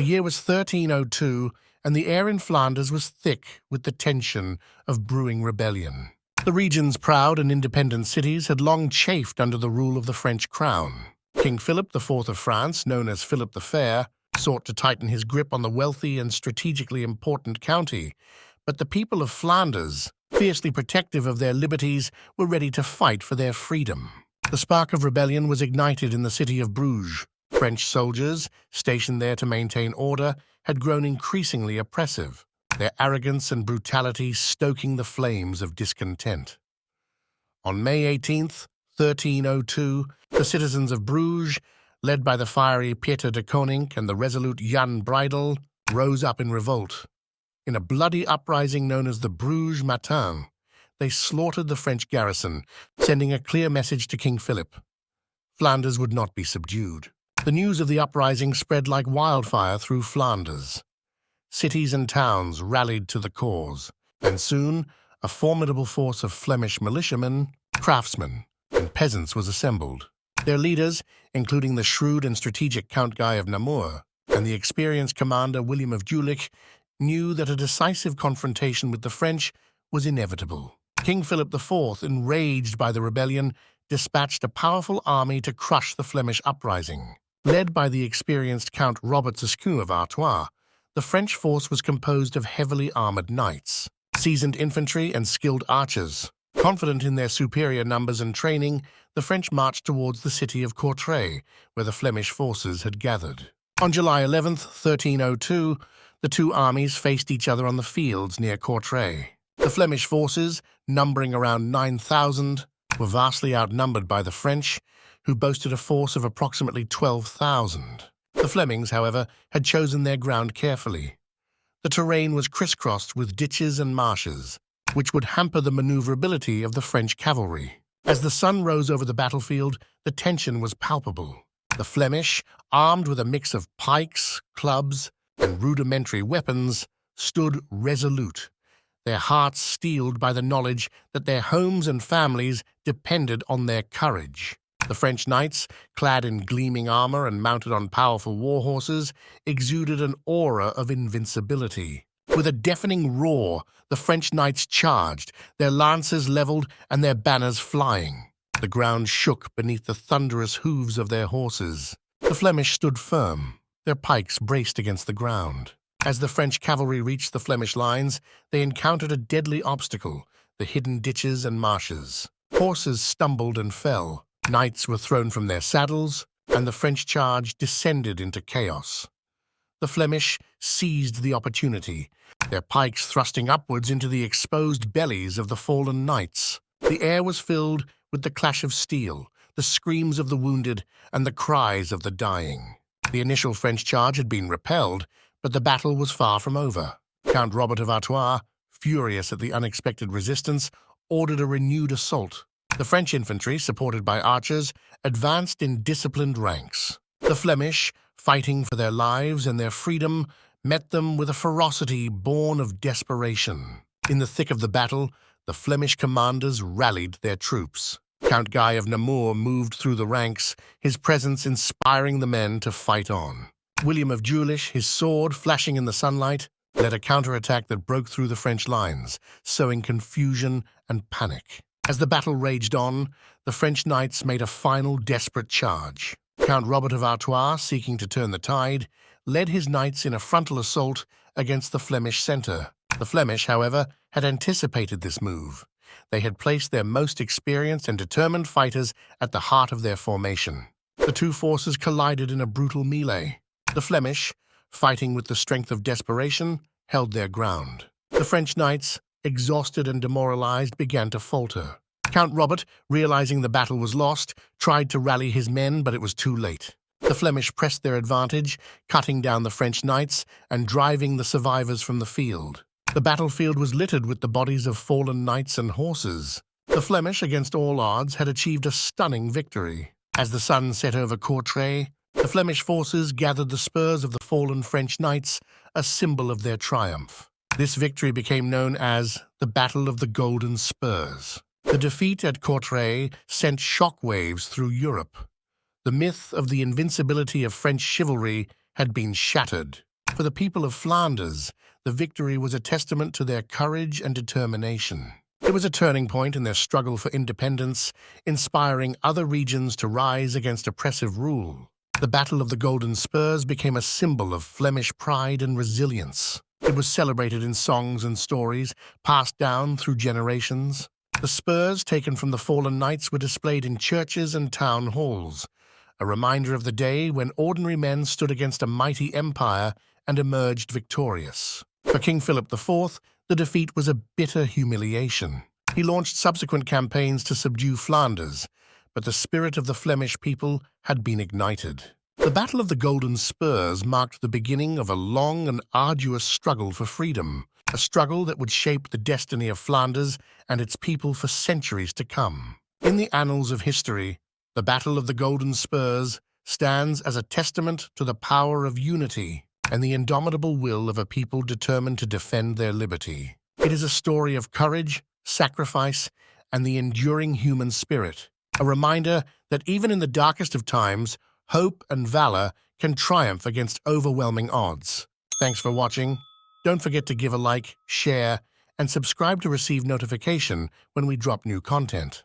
The year was 1302, and the air in Flanders was thick with the tension of brewing rebellion. The region's proud and independent cities had long chafed under the rule of the French crown. King Philip IV of France, known as Philip the Fair, sought to tighten his grip on the wealthy and strategically important county, but the people of Flanders, fiercely protective of their liberties, were ready to fight for their freedom. The spark of rebellion was ignited in the city of Bruges. French soldiers, stationed there to maintain order, had grown increasingly oppressive, their arrogance and brutality stoking the flames of discontent. On May 18th, 1302, the citizens of Bruges, led by the fiery Pieter de Koninck and the resolute Jan Breydel, rose up in revolt. In a bloody uprising known as the Bruges Matin, they slaughtered the French garrison, sending a clear message to King Philip. Flanders would not be subdued. The news of the uprising spread like wildfire through Flanders. Cities and towns rallied to the cause, and soon a formidable force of Flemish militiamen, craftsmen, and peasants was assembled. Their leaders, including the shrewd and strategic Count Guy of Namur and the experienced commander William of Jülich, knew that a decisive confrontation with the French was inevitable. King Philip IV, enraged by the rebellion, dispatched a powerful army to crush the Flemish uprising. Led by the experienced Count Robert Sescun of Artois, the French force was composed of heavily armored knights, seasoned infantry, and skilled archers. Confident in their superior numbers and training, the French marched towards the city of Courtrai, where the Flemish forces had gathered. On July 11th, 1302, the two armies faced each other on the fields near Courtrai. The Flemish forces, numbering around 9,000, were vastly outnumbered by the French, who boasted a force of approximately 12,000. The Flemings, however, had chosen their ground carefully. The terrain was crisscrossed with ditches and marshes, which would hamper the maneuverability of the French cavalry. As the sun rose over the battlefield, the tension was palpable. The Flemish, armed with a mix of pikes, clubs, and rudimentary weapons, stood resolute, their hearts steeled by the knowledge that their homes and families depended on their courage. The French knights, clad in gleaming armor and mounted on powerful war horses, exuded an aura of invincibility. With a deafening roar, the French knights charged, their lances leveled and their banners flying. The ground shook beneath the thunderous hooves of their horses. The Flemish stood firm, their pikes braced against the ground. As the French cavalry reached the Flemish lines, they encountered a deadly obstacle, the hidden ditches and marshes. Horses stumbled and fell. Knights were thrown from their saddles, and the French charge descended into chaos. The Flemish seized the opportunity, their pikes thrusting upwards into the exposed bellies of the fallen knights. The air was filled with the clash of steel, the screams of the wounded, and the cries of the dying. The initial French charge had been repelled, but the battle was far from over. Count Robert of Artois, furious at the unexpected resistance, ordered a renewed assault. The French infantry, supported by archers, advanced in disciplined ranks. The Flemish, fighting for their lives and their freedom, met them with a ferocity born of desperation. In the thick of the battle, the Flemish commanders rallied their troops. Count Guy of Namur moved through the ranks, his presence inspiring the men to fight on. William of Jülich, his sword flashing in the sunlight, led a counterattack that broke through the French lines, sowing confusion and panic. As the battle raged on, the French knights made a final desperate charge. Count Robert of Artois, seeking to turn the tide, led his knights in a frontal assault against the Flemish centre. The Flemish, however, had anticipated this move. They had placed their most experienced and determined fighters at the heart of their formation. The two forces collided in a brutal melee. The Flemish, fighting with the strength of desperation, held their ground. The French knights, exhausted and demoralized, began to falter. Count Robert, realizing the battle was lost, tried to rally his men, but it was too late. The Flemish pressed their advantage, cutting down the French knights and driving the survivors from the field. The battlefield was littered with the bodies of fallen knights and horses. The Flemish, against all odds, had achieved a stunning victory. As the sun set over Courtrai, the Flemish forces gathered the spurs of the fallen French knights, a symbol of their triumph. This victory became known as the Battle of the Golden Spurs. The defeat at Courtrai sent shockwaves through Europe. The myth of the invincibility of French chivalry had been shattered. For the people of Flanders, the victory was a testament to their courage and determination. It was a turning point in their struggle for independence, inspiring other regions to rise against oppressive rule. The Battle of the Golden Spurs became a symbol of Flemish pride and resilience. It was celebrated in songs and stories, passed down through generations. The spurs taken from the fallen knights were displayed in churches and town halls, a reminder of the day when ordinary men stood against a mighty empire and emerged victorious. For King Philip IV, the defeat was a bitter humiliation. He launched subsequent campaigns to subdue Flanders, but the spirit of the Flemish people had been ignited. The Battle of the Golden Spurs marked the beginning of a long and arduous struggle for freedom, a struggle that would shape the destiny of Flanders and its people for centuries to come. In the annals of history, the Battle of the Golden Spurs stands as a testament to the power of unity and the indomitable will of a people determined to defend their liberty. It is a story of courage, sacrifice, and the enduring human spirit, a reminder that even in the darkest of times, hope and valor can triumph against overwhelming odds. Thanks for watching. Don't forget to give a like, share, and subscribe to receive notification when we drop new content.